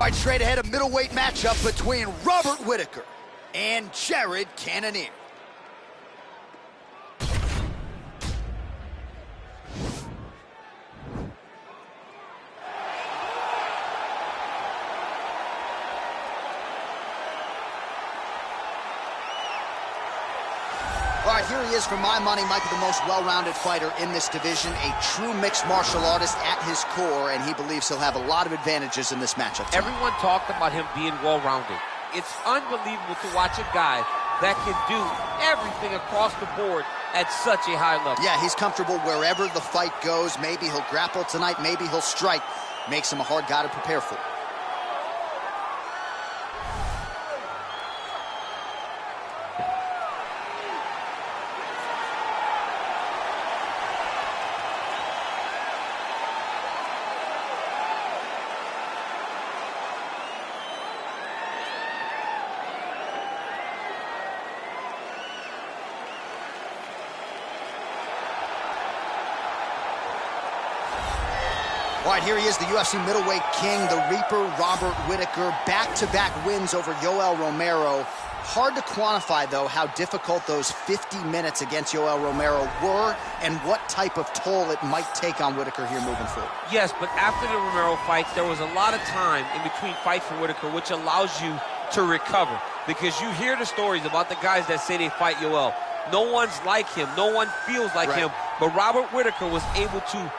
All right, straight ahead, a middleweight matchup between Robert Whitaker and Jared Cannonier. All right, here he is, for my money, might be the most well-rounded fighter in this division, a true mixed martial artist at his core, and he believes he'll have a lot of advantages in this matchup tonight. Everyone talked about him being well-rounded. It's unbelievable to watch a guy that can do everything across the board at such a high level. Yeah, he's comfortable wherever the fight goes. Maybe he'll grapple tonight, maybe he'll strike. Makes him a hard guy to prepare for. All right, here he is, the UFC middleweight king, the Reaper, Robert Whitaker. Back-to-back wins over Yoel Romero. Hard to quantify, though, how difficult those 50 minutes against Yoel Romero were and what type of toll it might take on Whitaker here moving forward. Yes, but after the Romero fights, there was a lot of time in between fights for Whitaker, which allows you to recover. Because you hear the stories about the guys that say they fight Yoel. No one's like him. No one feels like him. But Robert Whitaker was able to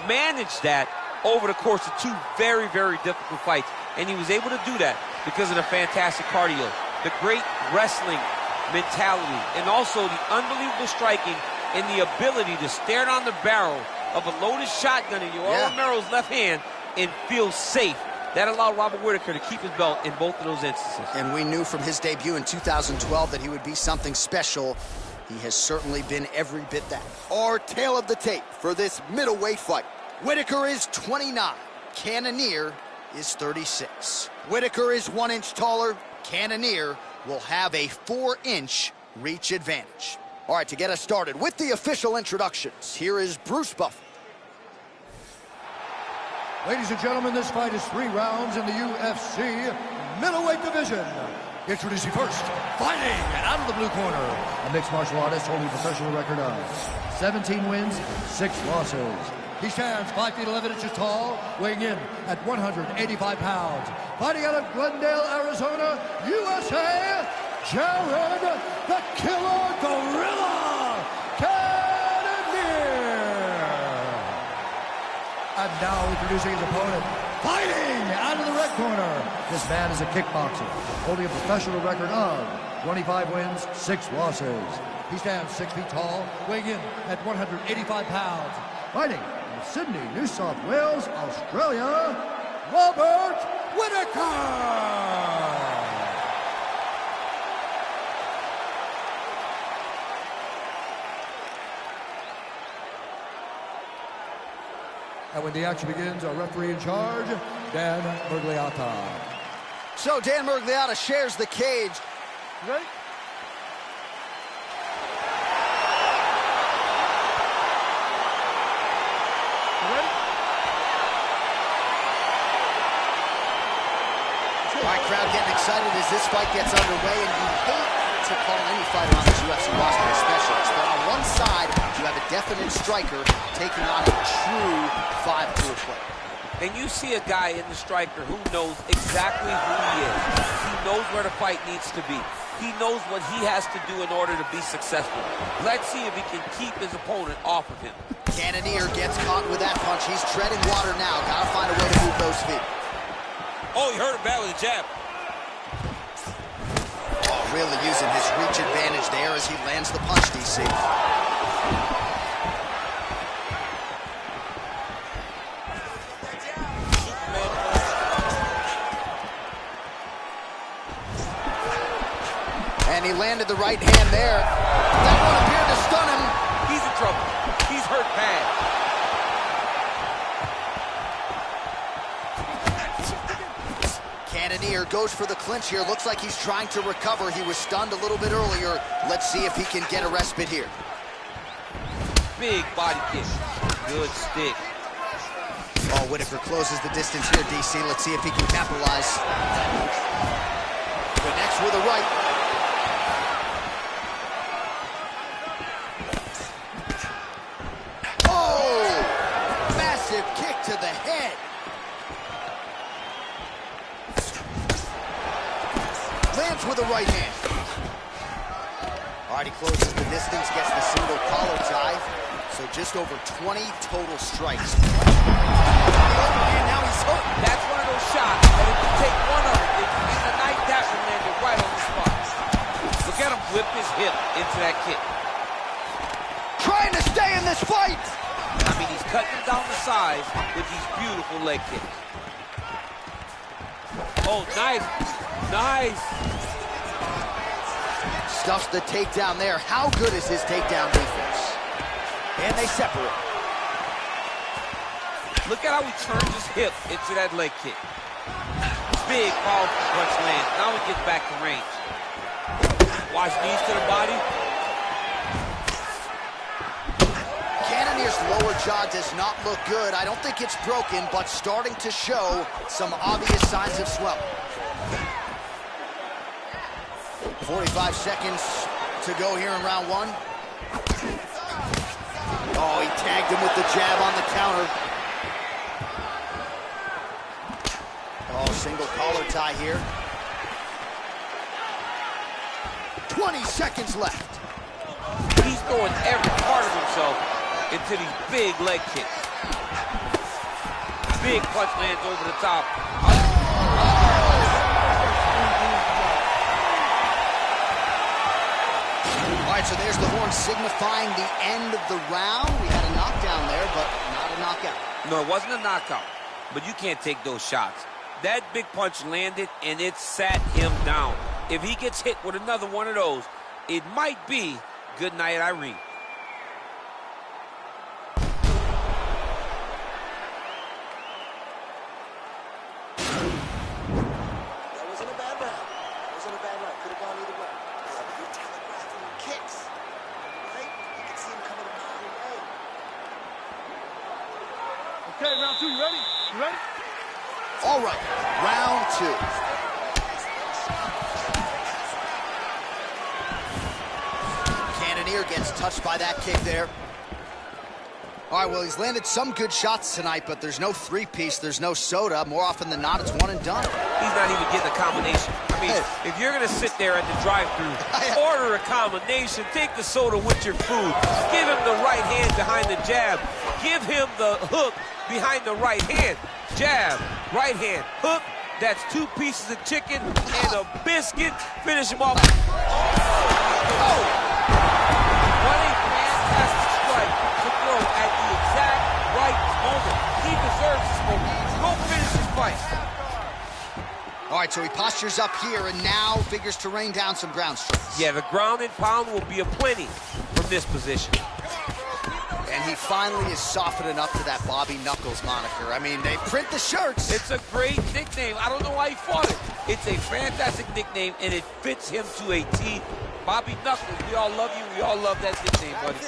manage that over the course of two very, very difficult fights. And he was able to do that because of the fantastic cardio, the great wrestling mentality, and also the unbelievable striking and the ability to stare down the barrel of a loaded shotgun in Yoel Romero's left hand and feel safe. That allowed Robert Whitaker to keep his belt in both of those instances. And we knew from his debut in 2012 that he would be something special. He has certainly been every bit that. Our tale of the tape for this middleweight fight. Whitaker is 29, Cannonier is 36. Whitaker is 1 inch taller. Cannonier will have a 4-inch reach advantage. All right, to get us started with the official introductions, here is Bruce Buffer. Ladies and gentlemen, this fight is 3 rounds in the UFC middleweight division. Introducing first, fighting out of the blue corner, a mixed martial artist holding a professional record of 17 wins, 6 losses. He stands 5 feet 11 inches tall, weighing in at 185 pounds. Fighting out of Glendale, Arizona, USA, Jared the Killer Gorilla Cannonier. And now introducing his opponent, fighting out of the red corner. This man is a kickboxer, holding a professional record of 25 wins, 6 losses. He stands 6 feet tall, weighing in at 185 pounds. Fighting in Sydney, New South Wales, Australia, Robert Whitaker! And when the action begins, our referee in charge, Dan Mergliata. So Dan Mergliata shares the cage. You ready? All right, crowd getting excited as this fight gets underway, and you hate to call any fighter on this UFC roster a specialist, but on one side, you have a definite striker taking on a true 5-tool player. And you see a guy in the striker who knows exactly who he is. He knows where the fight needs to be. He knows what he has to do in order to be successful. Let's see if he can keep his opponent off of him. Cannonier gets caught with that punch. He's treading water now. Gotta find a way to move those feet. Oh, he hurt him bad with a jab. Oh, really using his reach advantage there as he lands the punch, DC. And he landed the right hand there. That one appeared to stun him. He's in trouble. He's hurt bad. Cannonier goes for the clinch here. Looks like he's trying to recover. He was stunned a little bit earlier. Let's see if he can get a respite here. Big body kick. Good stick. Oh, Oh, Whitaker closes the distance here, DC. Let's see if he can capitalize. Connects with a right. Oh! Massive kick to the head. Lands with a right hand. All right, he closes the distance, gets the single collar tie. So just over 20 total strikes. And now he's hurt. That's one of those shots that if you take one of them, in the night, that one landed right on the spot. Look at him whip his hip into that kick. Trying to stay in this fight. I mean, he's cutting him down the sides with these beautiful leg kicks. Oh, nice. Nice. Stuffs the takedown there. How good is his takedown defense? And they separate. Look at how he turns his hip into that leg kick. Big, powerful punch lands. Now he gets back to range. Watch knees to the body. Cannonier's lower jaw does not look good. I don't think it's broken, but starting to show some obvious signs of swelling. 45 seconds to go here in round one. Oh, he tagged him with the jab on the counter. Oh, single collar tie here. 20 seconds left. He's throwing every part of himself into these big leg kicks. Big punch lands over the top. All right, so there's the horn signifying the end of the round. We had a knockdown there, but not a knockout. No, it wasn't a knockout, but you can't take those shots. That big punch landed, and it sat him down. If he gets hit with another one of those, it might be good night, Irene. That wasn't a bad round. It wasn't a bad round. Could have gone either way. You're telegraphing kicks, right? You can see him coming a mile away. Okay, round two, you ready? You ready? All right, round two. Cannonier gets touched by that kick there. All right, well, he's landed some good shots tonight, but there's no three-piece, there's no soda. More often than not, it's one and done. He's not even getting a combination. I mean, if you're going to sit there at the drive-thru, order a combination, take the soda with your food, give him the right hand behind the jab, give him the hook behind the right hand, jab, right hand, hook. That's 2 pieces of chicken and a biscuit. Finish him off. Oh! What a fantastic strike to throw at the exact right moment. He deserves this moment. Go finish his fight. All right, so he postures up here and now figures to rain down some ground strikes. Yeah, the ground and pound will be aplenty from this position. And he finally is softening up to that Bobby Knuckles moniker. I mean, they print the shirts. It's a great nickname. I don't know why he fought it. It's a fantastic nickname, and it fits him to a T. Bobby Knuckles, we all love you. We all love that nickname, buddy.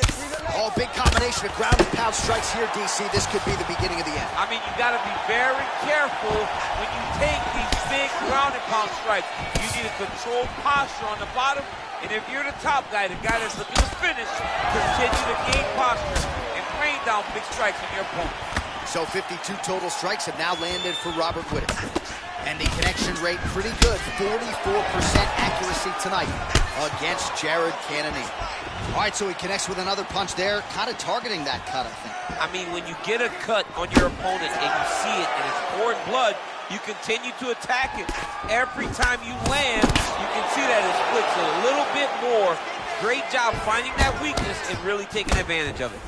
Oh, big combination of ground and pound strikes here, DC. This could be the beginning of the end. I mean, you got to be very careful when you take these big ground and pound strikes. You need a controlled posture on the bottom. And if you're the top guy, the guy that's looking to finish, continue to gain posture and rain down big strikes on your opponent. So 52 total strikes have now landed for Robert Whitaker. And the connection rate pretty good, 44% accuracy tonight against Jared Cannonier. All right, so he connects with another punch there, kind of targeting that cut, I think. I mean, when you get a cut on your opponent and you see it and it's pouring blood, you continue to attack it. Every time you land, you can see that it splits a little bit more. Great job finding that weakness and really taking advantage of it.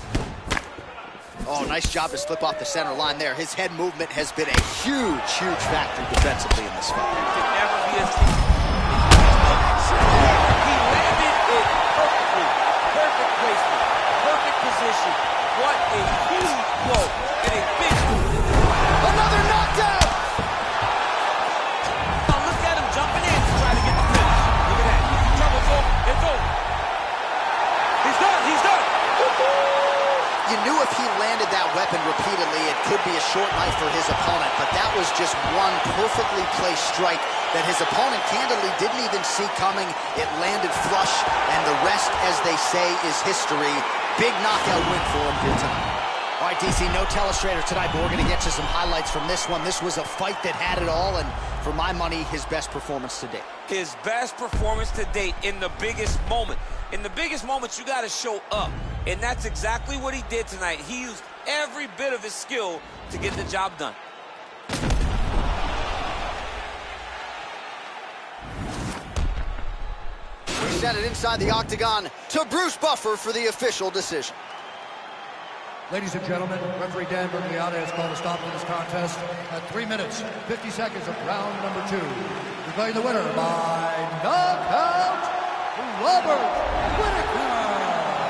Oh, nice job to slip off the center line there. His head movement has been a huge, huge factor defensively in this fight. It can never be as... He landed it perfectly. Perfect placement. Perfect position. What a huge blow and a big move. Another knockdown! Now look at him jumping in to try to get the finish. Look at that. Trouble's over. It's over. He's done. He's done. You knew if he landed that weapon repeatedly, it could be a short night for his opponent, but that was just one perfectly placed strike that his opponent candidly didn't even see coming. It landed flush, and the rest, as they say, is history. Big knockout win for him here tonight. All right, DC, no telestrator tonight, but we're going to get you some highlights from this one. This was a fight that had it all, and for my money, his best performance to date. His best performance to date in the biggest moment. In the biggest moments, you got to show up, and that's exactly what he did tonight. He used every bit of his skill to get the job done. We send it inside the octagon to Bruce Buffer for the official decision. Ladies and gentlemen, referee Dan Bergliata has called a stop to this contest at 3 minutes, 50 seconds of round number 2. Declaring the winner by knockout, Robert Whittaker.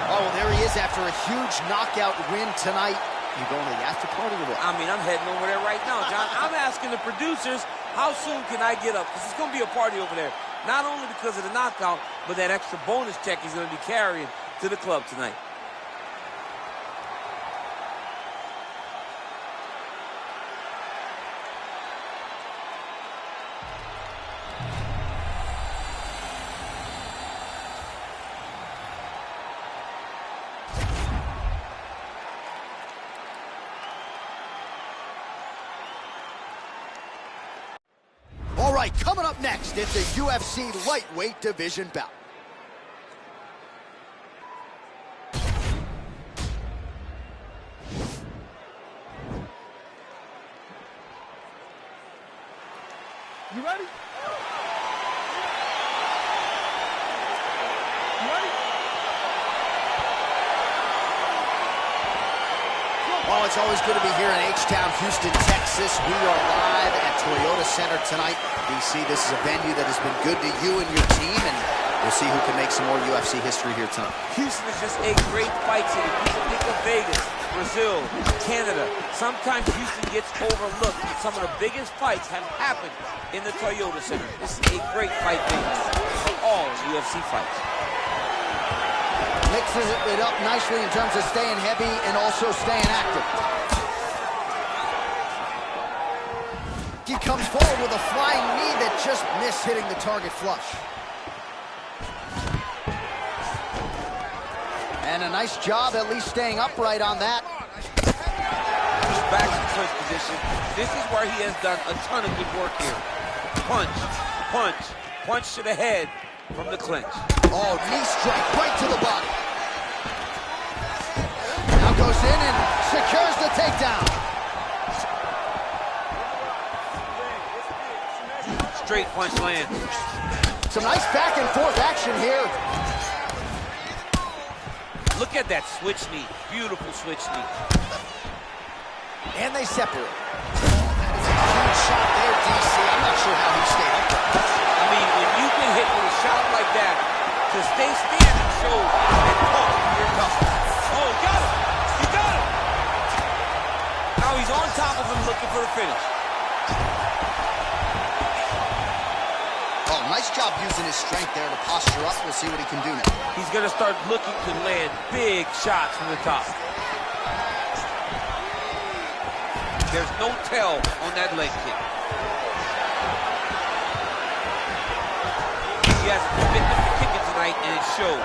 Oh, well, there he is after a huge knockout win tonight. You going to the after party or what? I mean, I'm heading over there right now, John. I'm asking the producers, how soon can I get up? Because it's going to be a party over there. Not only because of the knockout, but that extra bonus check he's going to be carrying to the club tonight. All right, coming up next, it's a UFC lightweight division bout. You ready? You ready? Oh, it's always good to be here in H-Town, Houston, Texas. We are live at Toyota Center tonight. DC, this is a venue that has been good to you and your team, and we'll see who can make some more UFC history here tonight. Houston is just a great fight city. People think of Vegas, Brazil, Canada. Sometimes Houston gets overlooked, but some of the biggest fights have happened in the Toyota Center. This is a great fight venue for all UFC fights. Mixes it up nicely in terms of staying heavy and also staying active. He comes forward with a flying knee that just missed hitting the target flush. And a nice job at least staying upright on that. He's back in clinch position. This is where he has done a ton of good work here. Punch, punch, punch to the head from the clinch. Oh, knee strike right to the body. Now goes in and secures the takedown. Straight punch lands. Some nice back and forth action here. Look at that switch knee. Beautiful switch knee. And they separate. That is a huge shot there, DC. I'm not sure how he stayed up there. I mean, when you can hit with a shot like that, to stay standing shows that you're tough. Oh, he got him. He got him. Now he's on top of him looking for the finish. Oh, nice job using his strength there to posture up. We'll see what he can do now. He's going to start looking to land big shots from the top. There's no tell on that leg kick. He has a commitment to kicking tonight, and it shows.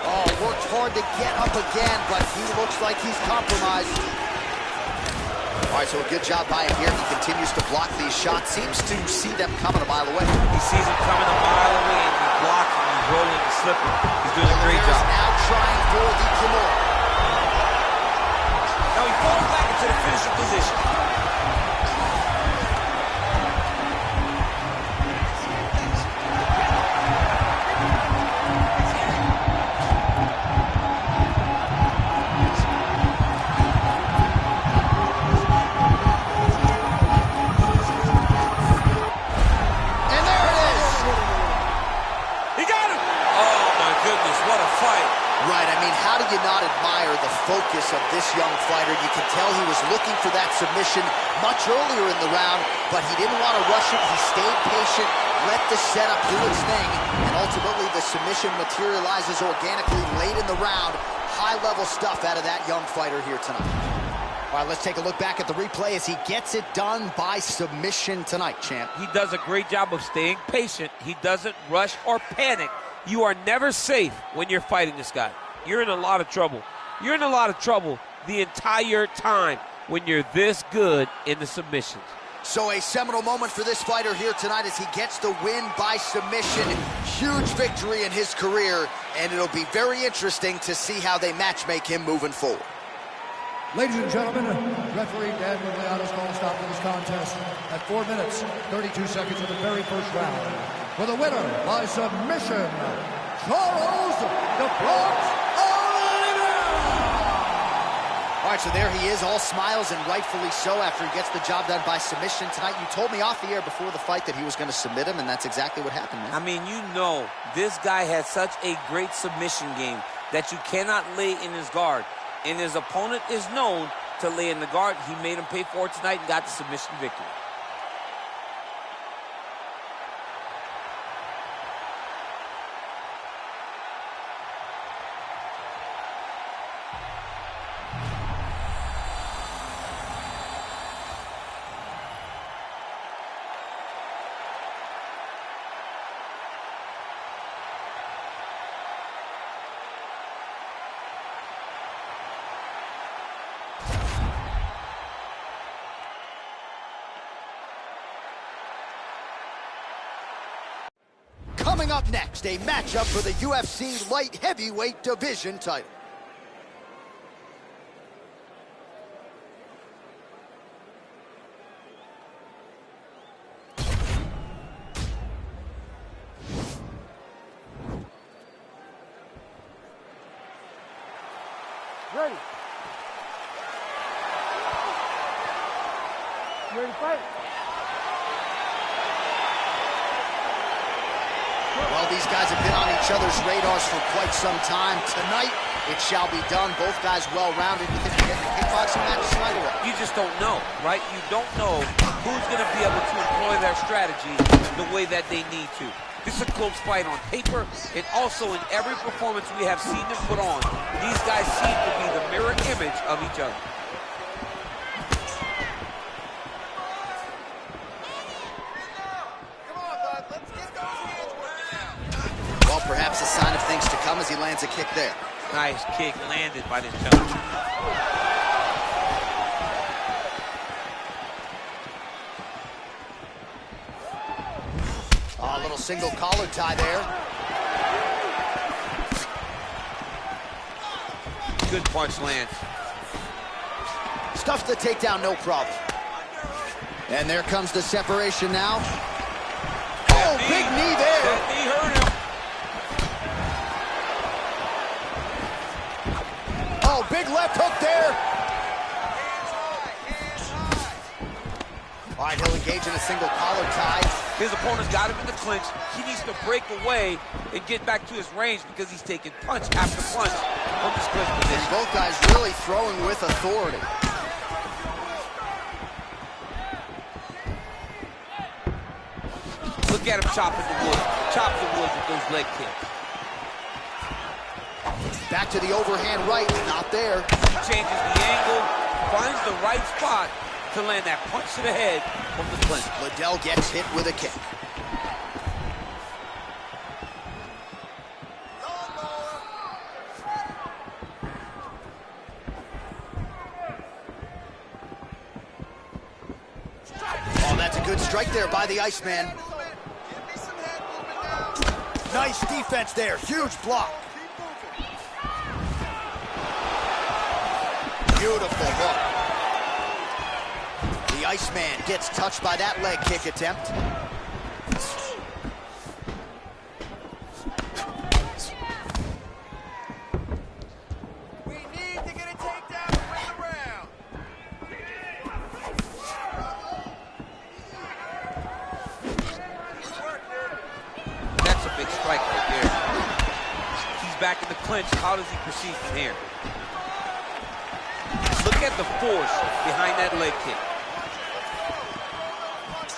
Oh, worked hard to get up again, but he looks like he's compromised. All right, so a good job by him here. He continues to block these shots. Seems to see them coming a mile away. He sees them coming a mile away, and he's blocking, he's rolling, he's slipping. He's doing a great job. Now trying for the Kimura. Now he falls back into the finishing position. What a fight. Right, I mean, how do you not admire the focus of this young fighter? You can tell he was looking for that submission much earlier in the round, but he didn't want to rush it. He stayed patient, let the setup do its thing, and ultimately the submission materializes organically late in the round. High-level stuff out of that young fighter here tonight. All right, let's take a look back at the replay as he gets it done by submission tonight, champ. He does a great job of staying patient. He doesn't rush or panic. You are never safe when you're fighting this guy. You're in a lot of trouble. You're in a lot of trouble the entire time when you're this good in the submissions. So a seminal moment for this fighter here tonight as he gets the win by submission. Huge victory in his career, and it'll be very interesting to see how they matchmake him moving forward. Ladies and gentlemen, referee Dan Migliano's call stop to this contest at 4 minutes, 32 seconds of the very first round. For the winner by submission, Charles the Bronx Oliveira! All right, so there he is, all smiles, and rightfully so after he gets the job done by submission tonight. You told me off the air before the fight that he was going to submit him, and that's exactly what happened, man. I mean, you know, this guy has such a great submission game that you cannot lay in his guard. And his opponent is known to lay in the guard. He made him pay for it tonight and got the submission victory. Coming up next, a matchup for the UFC light heavyweight division title. Ready. You ready to fight? Well, these guys have been on each other's radars for quite some time. Tonight, it shall be done. Both guys well-rounded. You think they're getting a kickboxing match tonight or what? You just don't know, right? You don't know who's going to be able to employ their strategy the way that they need to. This is a close fight on paper, and also in every performance we have seen them put on, these guys seem to be the mirror image of each other. Well, perhaps a sign of things to come as he lands a kick there. Nice kick landed by this gentleman. A little single collar tie there. Good punch lands. Stuffs the takedown, no problem. And there comes the separation now. Oh, big knee there. That knee hurt him. Oh, big left hook there. All right, he'll engage in a single collar tie. His opponent's got him in the clinch. He needs to break away and get back to his range because he's taking punch after punch from this clinch position. Both guys really throwing with authority. Look at him chopping the wood. Chop the wood with those leg kicks. Back to the overhand right, not there. Changes the angle, finds the right spot to land that punch to the head from the clinch. Liddell gets hit with a kick. Oh, that's a good strike there by the Iceman. Nice defense there, huge block. Beautiful hook. The Iceman gets touched by that leg kick attempt. We need to get a takedown to win the round. That's a big strike right there. He's back in the clinch. How does he proceed from here? Look at the force behind that leg kick.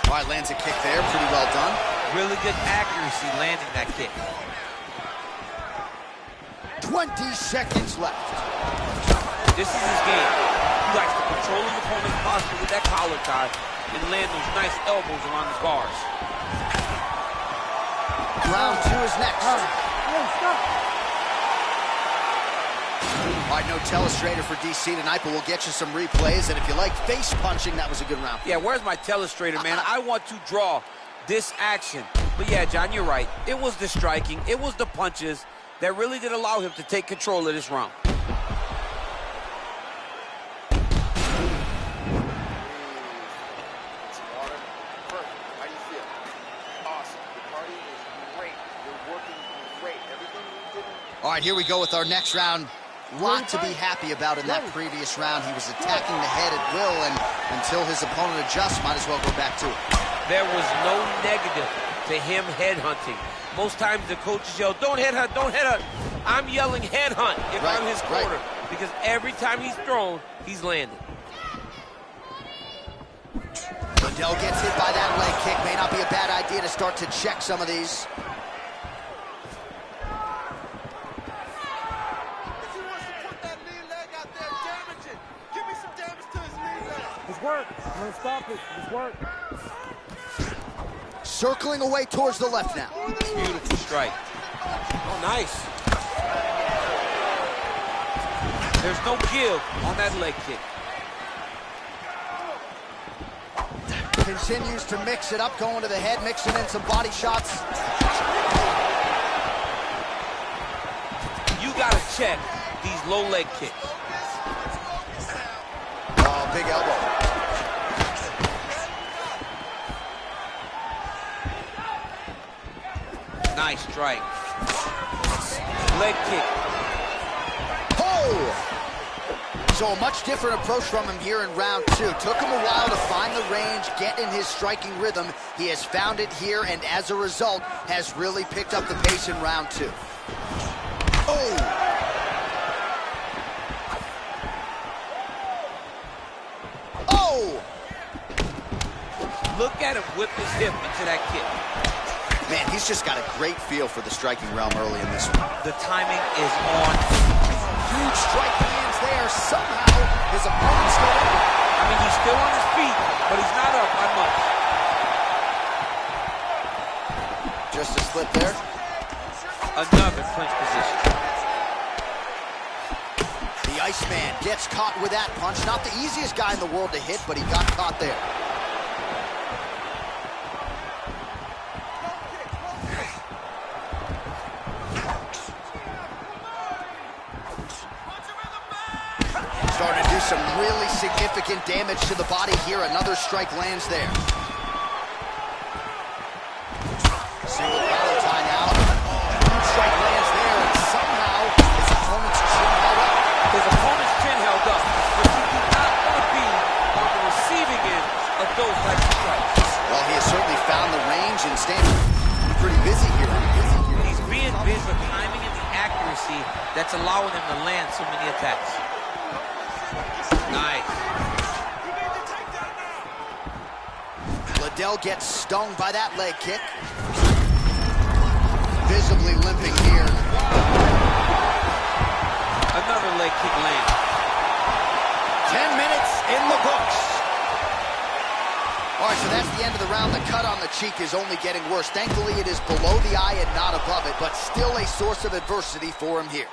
All right, lands a kick there. Pretty well done. Really good accuracy landing that kick. 20 seconds left. This is his game. He likes to control his opponent's posture with that collar tie and land those nice elbows around the guards. Round 2 is next. All right, no telestrator for DC tonight, but we'll get you some replays. And if you like face punching, that was a good round. Yeah, where's my telestrator, man? I want to draw this action. But yeah, John, you're right. It was the striking, it was the punches that really did allow him to take control of this round. All right, here we go with our next round. Lot to be happy about in that previous round. He was attacking the head at will, and until his opponent adjusts, might as well go back to it. There was no negative to him headhunting. Most times the coaches yell, don't headhunt, don't headhunt. I'm yelling headhunt if I'm his corner, because every time he's thrown, he's landed. Liddell gets hit by that leg kick. May not be a bad idea to start to check some of these. Work. I'm gonna stop it. Just work. Circling away towards the left now. Beautiful strike. Oh, nice. There's no give on that leg kick. Continues to mix it up, going to the head, mixing in some body shots. You gotta check these low leg kicks. Oh, big elbow. Nice strike. Leg kick. Oh! So a much different approach from him here in round 2. Took him a while to find the range, get in his striking rhythm. He has found it here, and as a result, has really picked up the pace in round 2. Oh! Oh! Look at him whip his hip into that kick. Man, he's just got a great feel for the striking realm early in this one. The timing is on. Huge strike lands there. Somehow, his opponent's still up. I mean, he's still on his feet, but he's not up by much. Just a slip there. Another clinch position. The Iceman gets caught with that punch. Not the easiest guy in the world to hit, but he got caught there. Starting to do some really significant damage to the body here. Another strike lands there. Single collar tie now. Huge strike lands there, and somehow his opponent's chin held up. His opponent's chin held up, but you do not want to be on the receiving end of those types of strikes. Well, he has certainly found the range and staying pretty busy here. He's being busy with timing and the accuracy that's allowing him to land so many attacks. Nice. Liddell gets stung by that leg kick. Visibly limping here. Another leg kick land. 10 minutes in the books. All right, so that's the end of the round. The cut on the cheek is only getting worse. Thankfully, it is below the eye and not above it, but still a source of adversity for him here.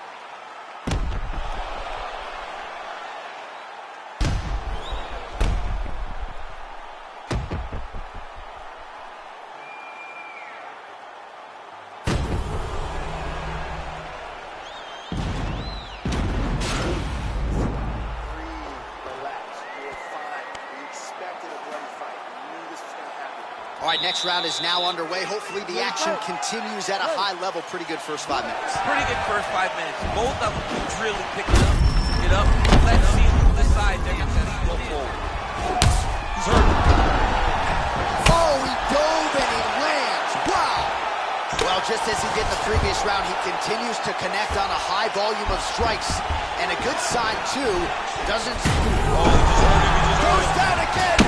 All right, next round is now underway. Hopefully the action continues at a high level. Pretty good first 5 minutes. Pretty good first 5 minutes. Both of them can really pick it up. Let's see who decides they're going to go forward. He's hurt. Oh, he dove and he lands. Wow. Well, Well, just as he did in the previous round, he continues to connect on a high volume of strikes. And a good sign, too, doesn't... Goes down again!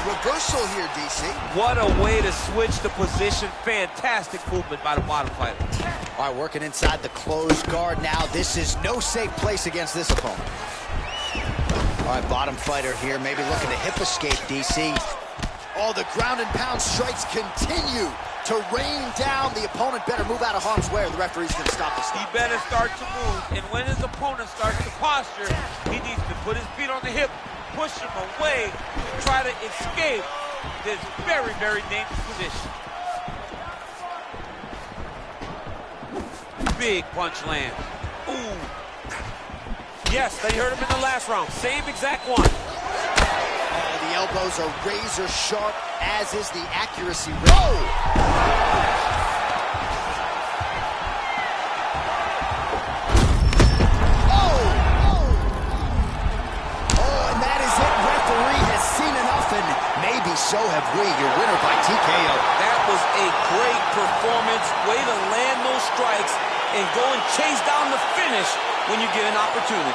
Reversal here, DC. What a way to switch the position. Fantastic movement by the bottom fighter. All right, working inside the closed guard now. This is no safe place against this opponent. All right, bottom fighter here, maybe looking to hip escape, DC. Oh, the ground and pound strikes continue to rain down. The opponent better move out of harm's way or the referee's going to stop this. He better start to move, and when his opponent starts to posture, he needs to put his feet on the hip, push him away, try to escape this very, very dangerous position. Big punch land. Ooh. Yes, they hurt him in the last round. Same exact one. Oh, the elbows are razor sharp, as is the accuracy. Whoa! Maybe so have we. Your winner by TKO. That was a great performance. Way to land those strikes and go and chase down the finish when you get an opportunity.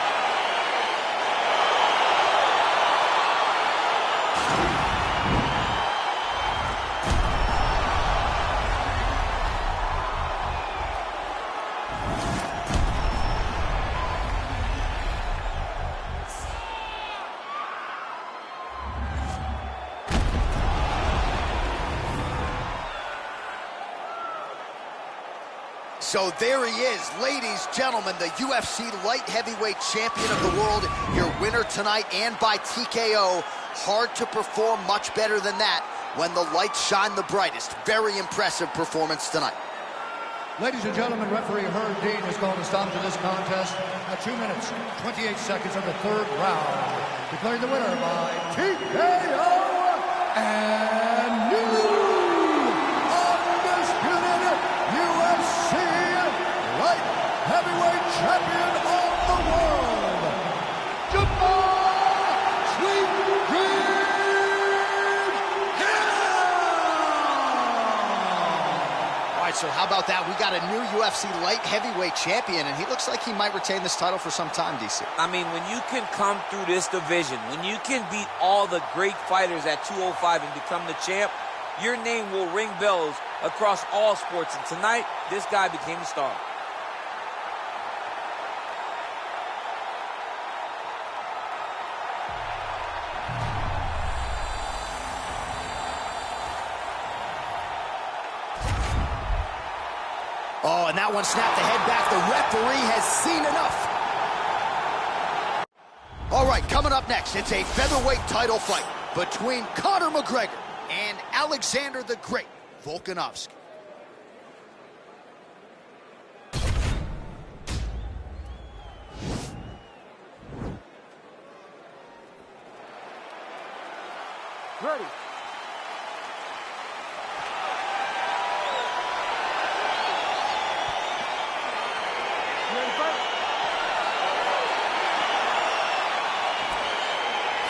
So there he is, ladies, gentlemen, the UFC light heavyweight champion of the world, your winner tonight and by TKO. Hard to perform much better than that when the lights shine the brightest. Very impressive performance tonight. Ladies and gentlemen, referee Herb Dean has called a stop to this contest at 2 minutes, 28 seconds of the third round. Declaring the winner by TKO and new undisputed UFC light heavyweight champion of the world, Sweet Dream Hill! All right, so how about that? We got a new UFC light heavyweight champion, and he looks like he might retain this title for some time, DC. I mean, when you can come through this division, when you can beat all the great fighters at 205 and become the champ, your name will ring bells across all sports. And tonight, this guy became a star. Oh, and that one snapped the head back. The referee has seen enough. All right, coming up next, it's a featherweight title fight between Conor McGregor and Alexander the Great Volkanovski. Ready.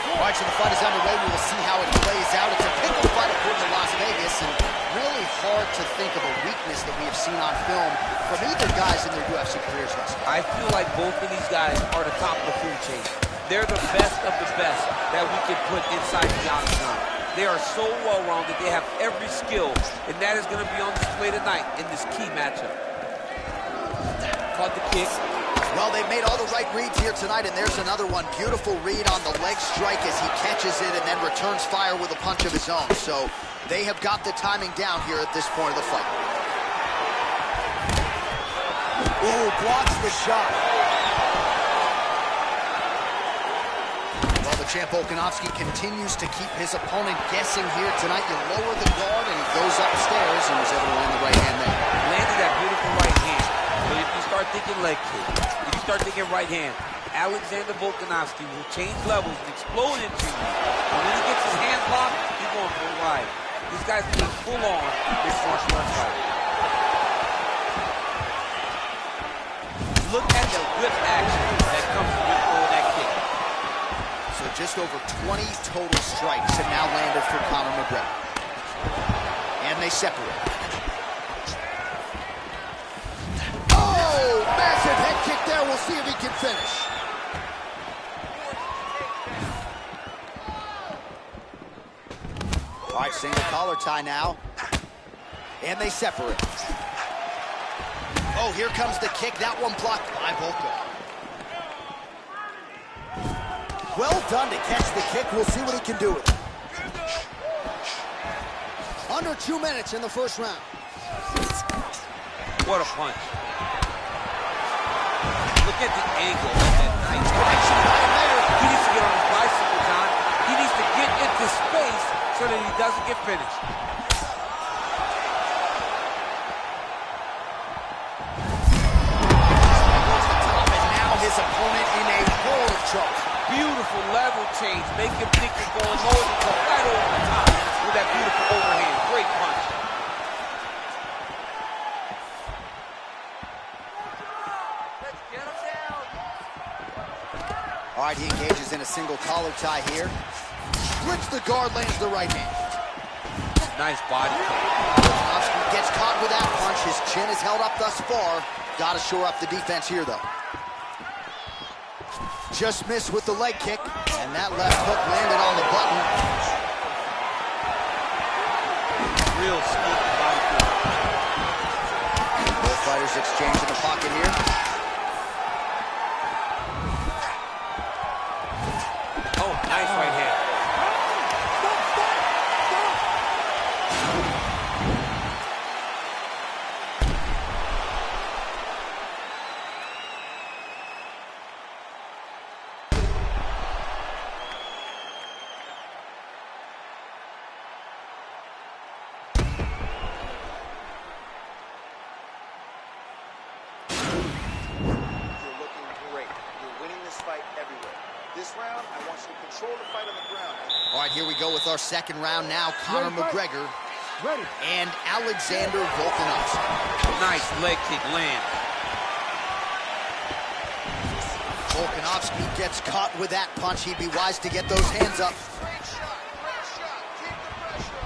All right, so the fight is underway. We will see how it plays out. It's a pivotal fight according to Las Vegas, and really hard to think of a weakness that we have seen on film from either guys in their UFC careers thus far. I feel like both of these guys are the top of the food chain. They're the best of the best that we can put inside the octagon. They are so well-rounded. They have every skill, and that is going to be on display tonight in this key matchup. Caught the kick. Well, they've made all the right reads here tonight, and there's another one. Beautiful read on the leg strike as he catches it and then returns fire with a punch of his own. So they have got the timing down here at this point of the fight. Ooh, blocks the shot. Well, the champ Volkanovski continues to keep his opponent guessing here tonight. You lower the guard, and he goes upstairs and was able to land the right hand there. Landed that beautiful right hand. But if you start thinking leg kick, if you start thinking right hand, Alexander Volkanovski will change levels and explode into you. And when he gets his hands locked, he's going full wide. This guy's being full on this martial arts fight. Look at the whip action that comes with that kick. just over 20 total strikes have now landed for Conor McGregor. And they separate. Oh, massive head kick there. We'll see if he can finish. All right, single collar tie now. And they separate. Oh, here comes the kick. That one blocked by Volko. Well done to catch the kick. We'll see what he can do with it. Under 2 minutes in the first round. What a punch. Look at the angle of that nice action right there. He needs to get on his bicycle, John. He needs to get into space so that he doesn't get finished. And now his opponent in a world of trouble. Beautiful level change. Make him think you're going low and go right over the top with that beautiful overhand. Great punch. Let's get him down. All right, he engages in a single collar tie here. Flips the guard, lands the right hand. Nice body kick. Volkanovski gets caught with that punch. His chin is held up thus far. Got to shore up the defense here, though. Just missed with the leg kick, and that left hook landed on the button. Real sneaky body kick. Both fighters exchange in the pocket here. Oh, nice right hand. This round, I want you to control the fight on the ground. All right, here we go with our second round now. Conor McGregor and Alexander Volkanovski. Nice leg kick land. Volkanovski gets caught with that punch. He'd be wise to get those hands up. Great shot, great shot. Keep the pressure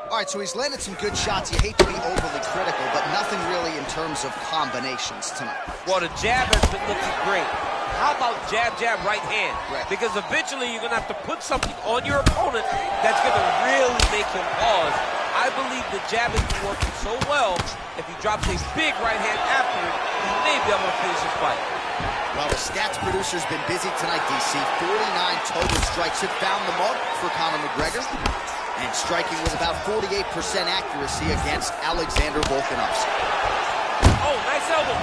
on. All right, so he's landed some good shots. You hate to be overly critical, but nothing really in terms of combinations tonight. Well, the jab has been looking great. How about jab, jab, right hand? Right. Because eventually you're going to have to put something on your opponent that's going to really make him pause. I believe the jab has been working so well, if he drops a big right hand after it, he may be able to finish his fight. Well, the stats producer's been busy tonight, DC. 49 total strikes have found the mark for Conor McGregor. And striking with about 48% accuracy against Alexander Volkanovski. Oh, nice elbow.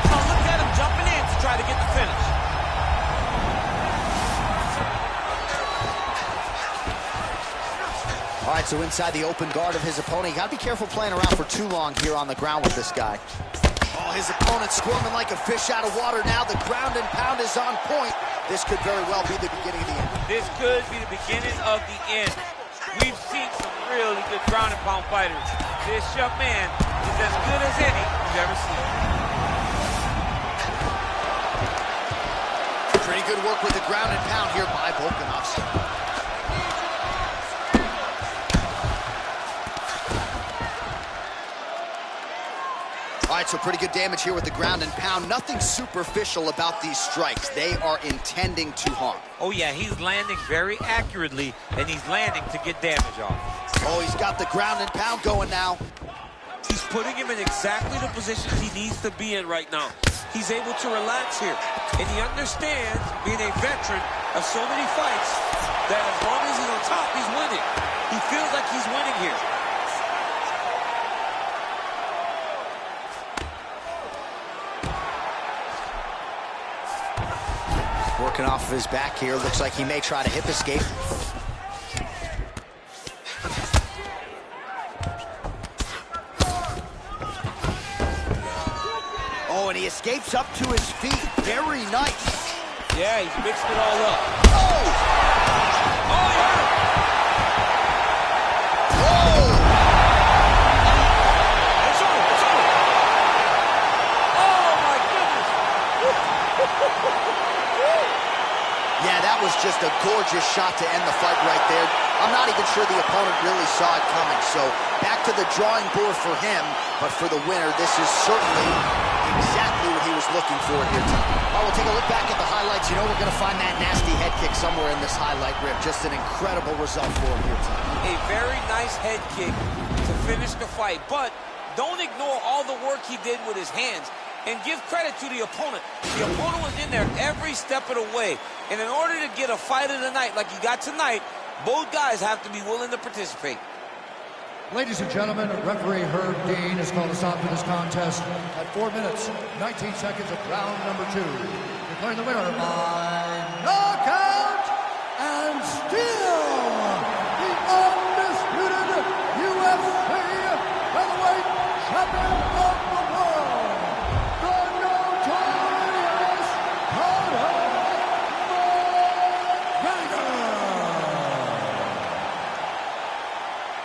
So look at him jumping in to try to get the finish. All right, so inside the open guard of his opponent. You got to be careful playing around for too long here on the ground with this guy. Oh, his opponent squirming like a fish out of water now. The ground and pound is on point. This could very well be the beginning of the end. This could be the beginning of the end. We've seen some really good ground and pound fighters. This young man is as good as any you've ever seen. Pretty good work with the ground and pound here by Volkanovski. All right, so pretty good damage here with the ground and pound. Nothing superficial about these strikes. They are intending to harm. Oh, yeah, he's landing very accurately, and he's landing to get damage off. Oh, he's got the ground and pound going now. He's putting him in exactly the position he needs to be in right now. He's able to relax here, and he understands, being a veteran of so many fights, that as long as he's on top, he's winning. He feels like he's winning here. Working off of his back here. Looks like he may try to hip escape. Oh, and he escapes up to his feet. Very nice. Yeah, he's mixed it all up. Oh! Oh, yeah! Whoa! It's over. Yeah, that was just a gorgeous shot to end the fight right there. I'm not even sure the opponent really saw it coming. So back to the drawing board for him, but for the winner, this is certainly exactly what he was looking for here tonight. All right, we'll take a look back at the highlights. You know we're going to find that nasty head kick somewhere in this highlight rip. Just an incredible result for him here tonight. A very nice head kick to finish the fight, but don't ignore all the work he did with his hands. And give credit to the opponent. The opponent was in there every step of the way. And in order to get a fight of the night like you got tonight, both guys have to be willing to participate. Ladies and gentlemen, referee Herb Dean has called us out for this contest at 4 minutes, 19 seconds of round number 2. Declaring the winner by knockout and still the undisputed UFC featherweight champion of the world, the notorious Conor McGregor.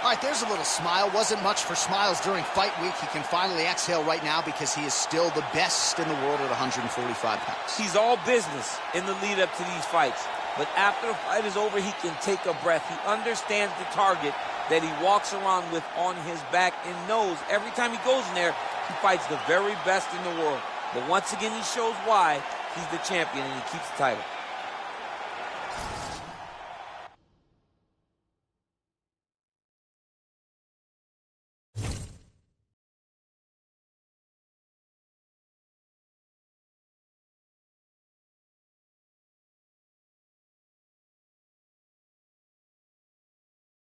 All right, there's a little smile. Wasn't much for smiles during fight week. He can finally exhale right now because he is still the best in the world at 145 pounds. He's all business in the lead up to these fights. But after the fight is over, he can take a breath. He understands the target that he walks around with on his back and knows every time he goes in there, he fights the very best in the world. But once again, he shows why he's the champion and he keeps the title.